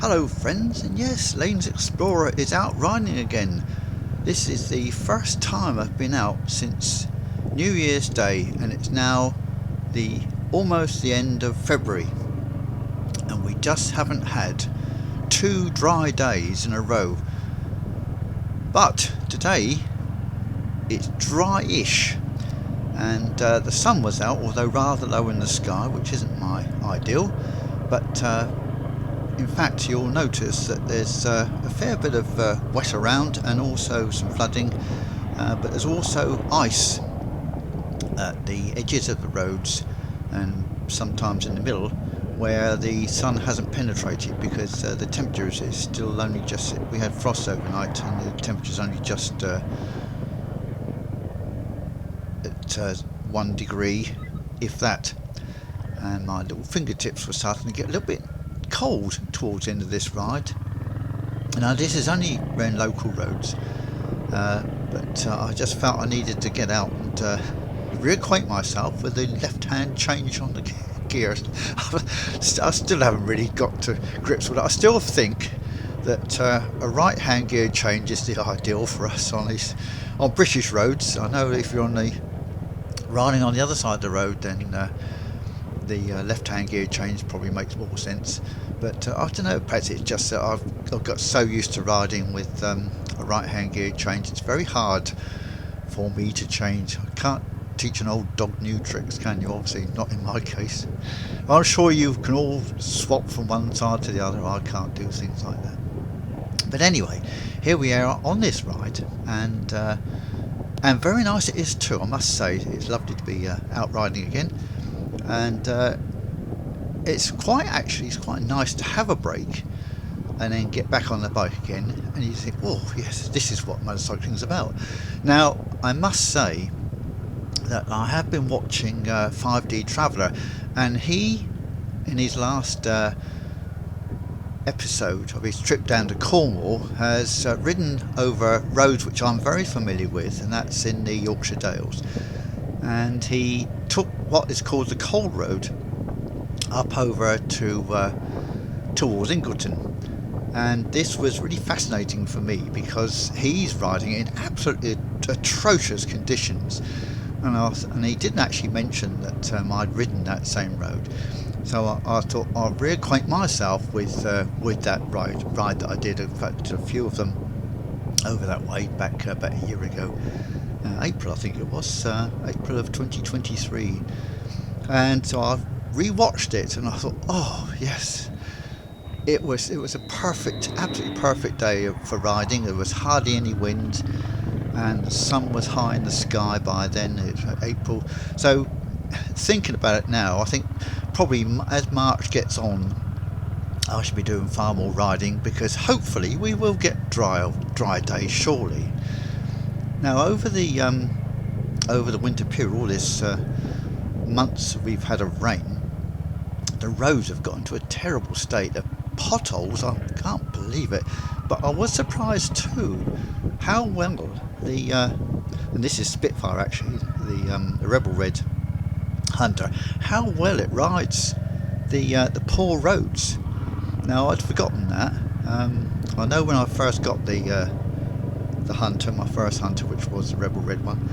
Hello friends, and yes, Lane's Explorer is out riding again. This is the first time I've been out since New Year's Day, and it's now almost the end of February, and we just haven't had 2 dry days in a row. But today it's dry-ish, and the sun was out, although rather low in the sky, which isn't my ideal. But in fact, you'll notice that there's a fair bit of wet around, and also some flooding, but there's also ice at the edges of the roads and sometimes in the middle where the sun hasn't penetrated, because the temperatures is still only just, we had frost overnight and the temperature's only just at 1 degree, if that, and my little fingertips were starting to get a little bit cold towards the end of this ride. Now this is only around local roads, but I just felt I needed to get out and reacquaint myself with the left-hand change on the gears. I still haven't really got to grips with it. I still think that a right-hand gear change is the ideal for us on British roads. I know if you're riding on the other side of the road, then the left-hand gear change probably makes more sense. But I don't know, perhaps it's just that I've got so used to riding with a right-hand gear change. It's very hard for me to change. I can't teach an old dog new tricks, can you? Obviously not in my case. I'm sure you can all swap from one side to the other. I can't do things like that. But anyway, here we are on this ride, and very nice it is too, I must say. It's lovely to be out riding again, and it's quite nice to have a break and then get back on the bike again, and you think, oh yes, this is what motorcycling is about. Now I must say that I have been watching 5D Traveller, and he, in his last episode of his trip down to Cornwall, has ridden over roads which I'm very familiar with, and that's in the Yorkshire Dales, and he took what is called the Coal Road up over to towards Ingleton, and this was really fascinating for me because he's riding in absolutely atrocious conditions, and he didn't actually mention that I'd ridden that same road. So I thought I'll reacquaint myself with that ride that I did. In fact, a few of them over that way back about a year ago, April I think it was, April of 2023. And so I rewatched it, and I thought, oh yes, it was a absolutely perfect day for riding. There was hardly any wind, and the sun was high in the sky by then. It's April. So thinking about it now, I think probably as March gets on, I should be doing far more riding, because hopefully we will get dry days, surely. Now over the winter period, all this months we've had of rain, the roads have got into a terrible state of potholes. I can't believe it. But I was surprised too how well and this is Spitfire actually, the Rebel Red Hunter, how well it rides the poor roads. Now I'd forgotten that. I know when I first got the Hunter, my first Hunter, which was the Rebel Red one,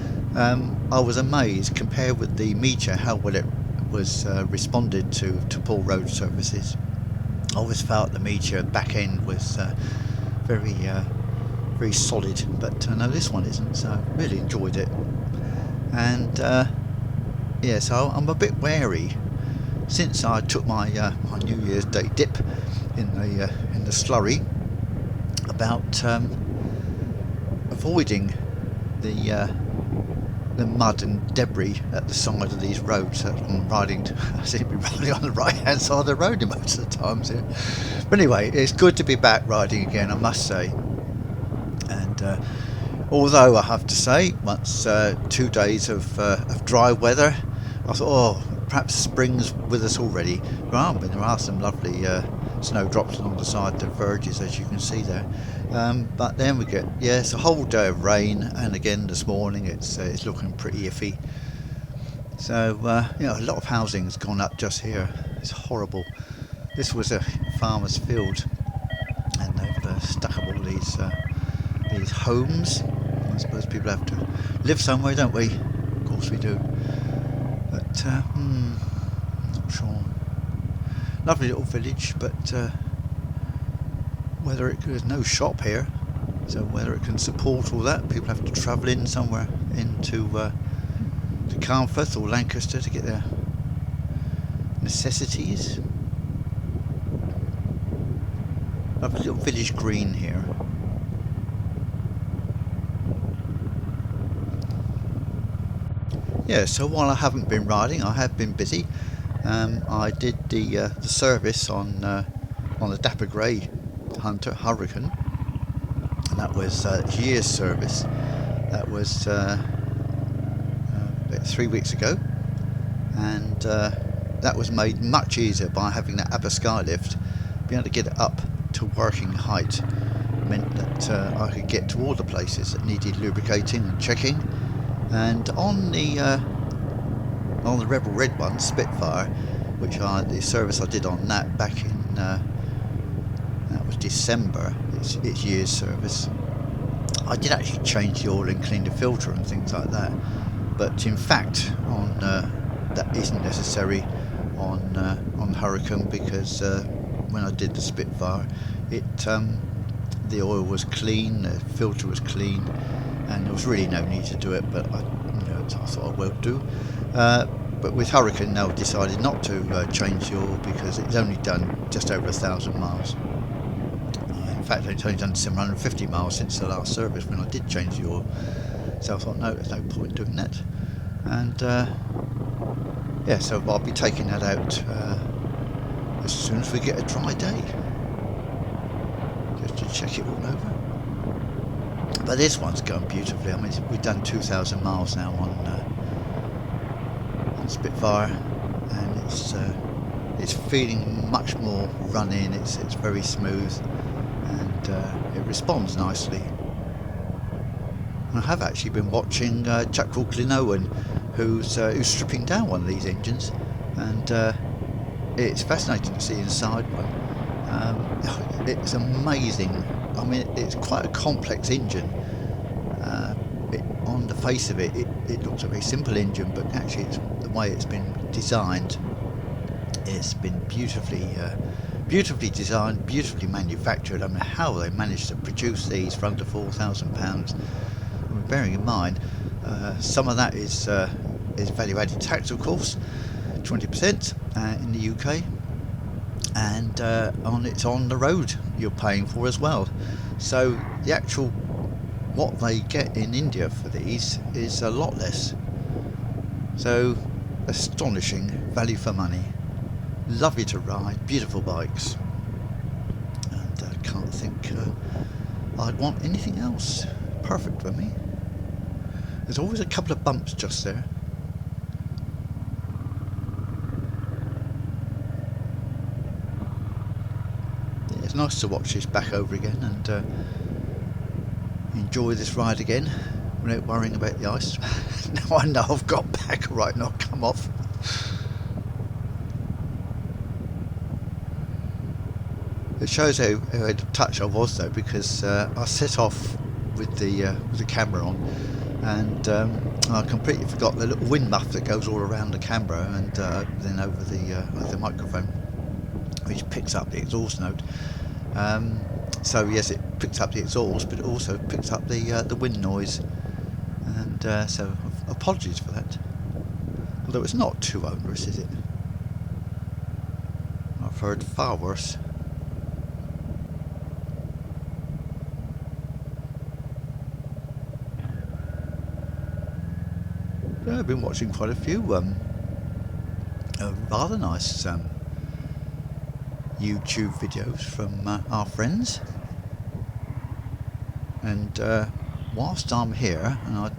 I was amazed compared with the Meteor how well it was responded to poor road surfaces. I always felt the Meteor back end was very solid, but no, this one isn't, so I really enjoyed it. And yeah, so I'm a bit wary since I took my New Year's Day dip in the slurry about avoiding the mud and debris at the side of these roads that I'm riding. I seem to be riding on the right hand side of the road most of the times here. But anyway, it's good to be back riding again, I must say. And although I have to say, once 2 days of dry weather, I thought, oh, perhaps spring's with us already. Well, but there are some lovely snowdrops along the side of the verges, as you can see there. But then we get, yes, a whole day of rain, and again this morning it's looking pretty iffy. So a lot of housing's gone up just here. It's horrible. This was a farmer's field stuck up all these homes. I suppose people have to live somewhere, don't we? Of course we do. But not sure. Lovely little village, but whether there's no shop here, so whether it can support all that, people have to travel in somewhere into to Carnforth or Lancaster to get their necessities. Lovely little village green here. Yeah, so while I haven't been riding, I have been busy. I did the service on the Dapper Grey Hunter Hurricane, and that was year's service. That was about 3 weeks ago, and that was made much easier by having that upper skylift. Being able to get it up to working height meant that I could get to all the places that needed lubricating and checking. And on the Rebel Red one, Spitfire, which the service I did on that back in that was December, its year's service, I did actually change the oil and clean the filter and things like that. But in fact, on that isn't necessary on Hurricane, because when I did the Spitfire, the oil was clean, the filter was clean, and there was really no need to do it. But I thought I will do. But with Hurricane now, I've decided not to change the oil because it's only done just over 1,000 miles. In fact, it's only done 750 miles since the last service when I did change the oil. So I thought, no, there's no point doing that. And yeah, so I'll be taking that out as soon as we get a dry day, just to check it all over. But this one's going beautifully. I mean, we've done 2,000 miles now on Spitfire, and it's feeling much more running. It's very smooth, and it responds nicely. And I have actually been watching a chap called Glyn Owen, who's stripping down one of these engines, and it's fascinating to see inside one. It's amazing. I mean, it's quite a complex engine. On the face of it, it looks a very simple engine, but actually the way it's been designed, it's been beautifully designed, beautifully manufactured. I mean, how they managed to produce these for under £4,000. I mean, bearing in mind, some of that is value-added tax, of course, 20% in the UK, and it's on the road you're paying for as well. So the actual what they get in India for these is a lot less. So astonishing value for money, lovely to ride, beautiful bikes, and I can't think I'd want anything else. Perfect for me. There's always a couple of bumps just there. Yeah, it's nice to watch this back over again and enjoy this ride again without worrying about the ice. Now I know I've got back right, not come off. It shows how out of touch I was though, because I set off with the camera on, and I completely forgot the little wind muff that goes all around the camera, and then over the microphone, which picks up the exhaust note. So yes, it picks up the exhaust, but it also picks up the wind noise, and so apologies for that. Although it's not too onerous, is it? I've heard far worse. Yeah, I've been watching quite a few rather nice YouTube videos from our friends, and whilst I'm here, and I'm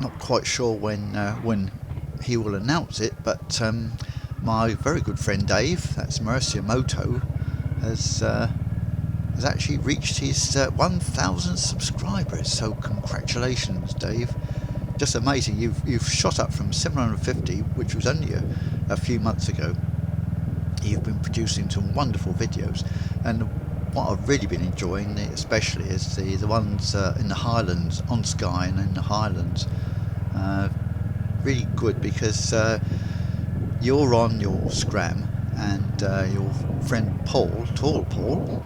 not quite sure when he will announce it, but my very good friend Dave, that's Mercia Moto, has actually reached his 1,000 subscribers. So congratulations, Dave! Just amazing. You've shot up from 750, which was only a few months ago. You've been producing some wonderful videos, and what I've really been enjoying, especially, is the ones in the Highlands, on Skye and in the Highlands. Really good because you're on your scram, and your friend Paul, Tall Paul,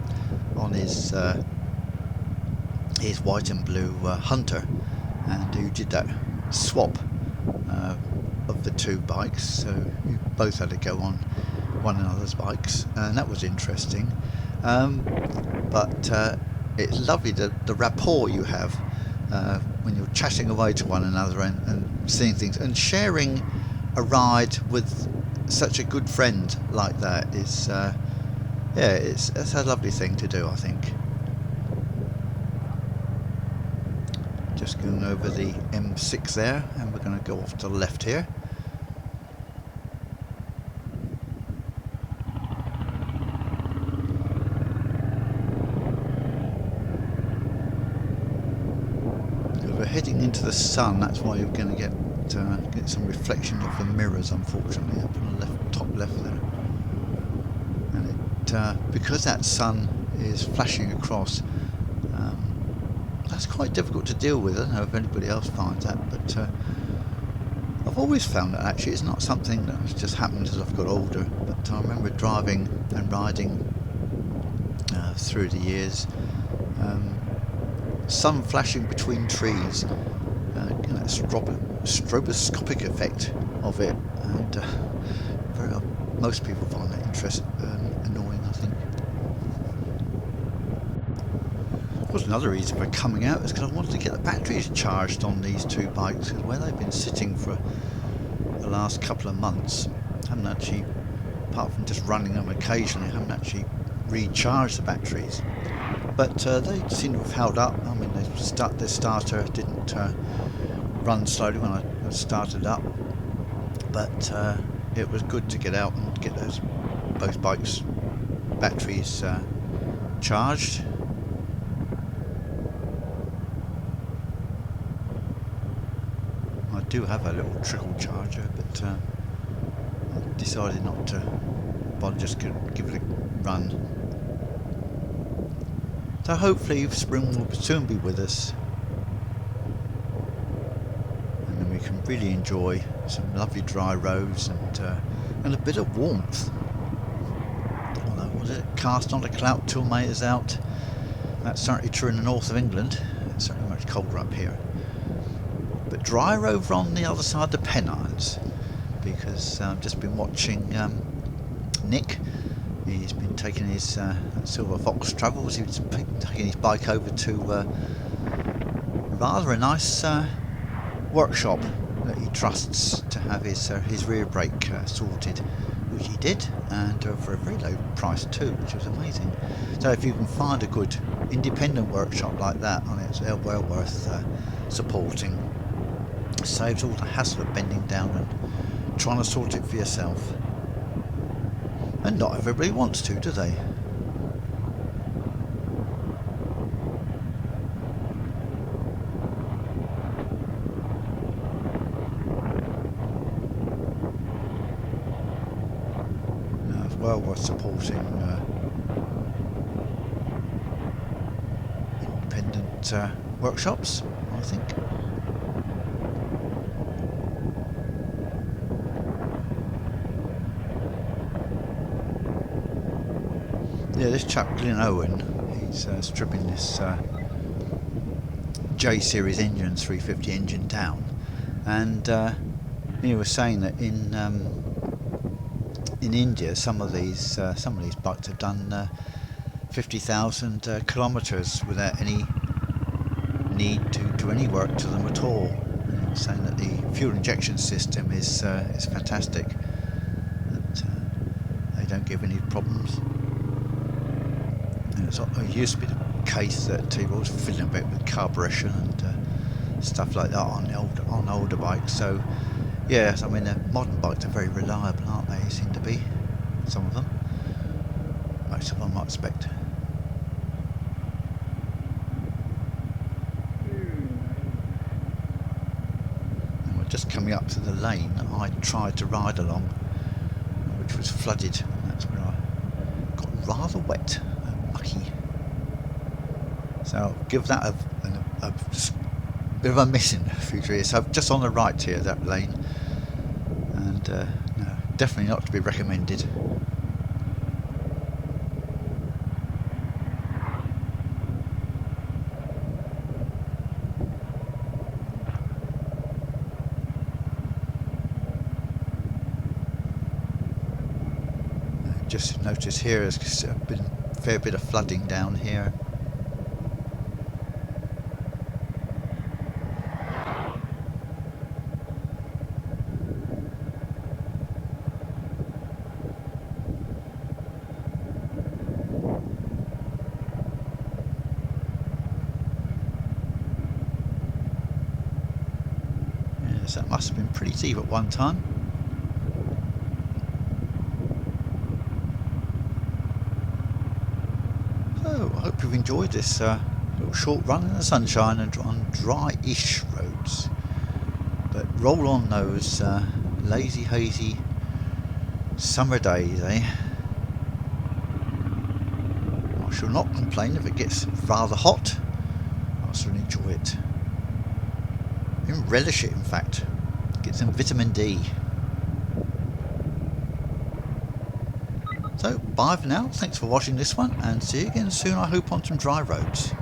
on his white and blue Hunter, and who did that swap of the two bikes, so you both had to go on one another's bikes, and that was interesting. But it's lovely the rapport you have when you're chatting away to one another and seeing things, and sharing a ride with such a good friend like that is it's a lovely thing to do, I think. Just going over the M6 there, and we're going to go off to the left here. We're heading into the sun, that's why you're going to get some reflection of the mirrors, unfortunately, up on the top left there. And because that sun is flashing across, that's quite difficult to deal with. I don't know if anybody else finds that, but I've always found that actually it's not something that has just happened as I've got older. But I remember driving and riding through the years, sun flashing between trees, that stroboscopic effect of it, and most people find that annoying, I think. Of course, another reason for coming out is because I wanted to get the batteries charged on these two bikes, because where they've been sitting for the last couple of months, I haven't actually, apart from just running them occasionally, I haven't actually recharged the batteries. But they seem to have held up. I mean, their starter didn't run slowly when I started up, but it was good to get out and get both bikes' batteries charged. I do have a little trickle charger, but I decided not to bother, just give it a run. So hopefully spring will soon be with us, and then we can really enjoy some lovely dry roads and a bit of warmth. Although, was it cast not a cloud till May is out? That's certainly true in the north of England. It's certainly much colder up here. But drier over on the other side of the Pennines, because I've just been watching Nick. He's been taking his Silver Fox travels. He's taking his bike over to rather a nice workshop that he trusts to have his rear brake sorted, which he did, and for a very low price too, which was amazing. So if you can find a good independent workshop like that, it's well worth supporting. It saves all the hassle of bending down and trying to sort it for yourself. And not everybody wants to, do they? No, it's well worth supporting independent workshops, I think. Yeah, this chap Glyn Owen, he's stripping this J series engine, 350 engine down, and he was saying that in India some of these bikes have done 50,000 kilometres without any need to do any work to them at all. And he was saying that the fuel injection system is fantastic, that they don't give any problems. It used to be the case that he was fiddling a bit with carburation and stuff like that on older bikes. So yes, I mean the modern bikes are very reliable, aren't they? Seem to be, some of them, most of them I expect. And we're just coming up to the lane that I tried to ride along, which was flooded, and that's where I got rather wet. Mucky. So I'll give that a bit of a miss in the future here. So just on the right here, that lane, and no, definitely not to be recommended. Just notice here there's been a fair bit of flooding down here. Yes, that must have been pretty deep at one time. I hope you've enjoyed this little short run in the sunshine and on dry-ish roads. But roll on those lazy, hazy summer days, eh? I shall not complain if it gets rather hot. I shall enjoy it. Even relish it, in fact. Get some vitamin D. So, bye for now. Thanks for watching this one, and see you again soon, I hope, on some dry roads.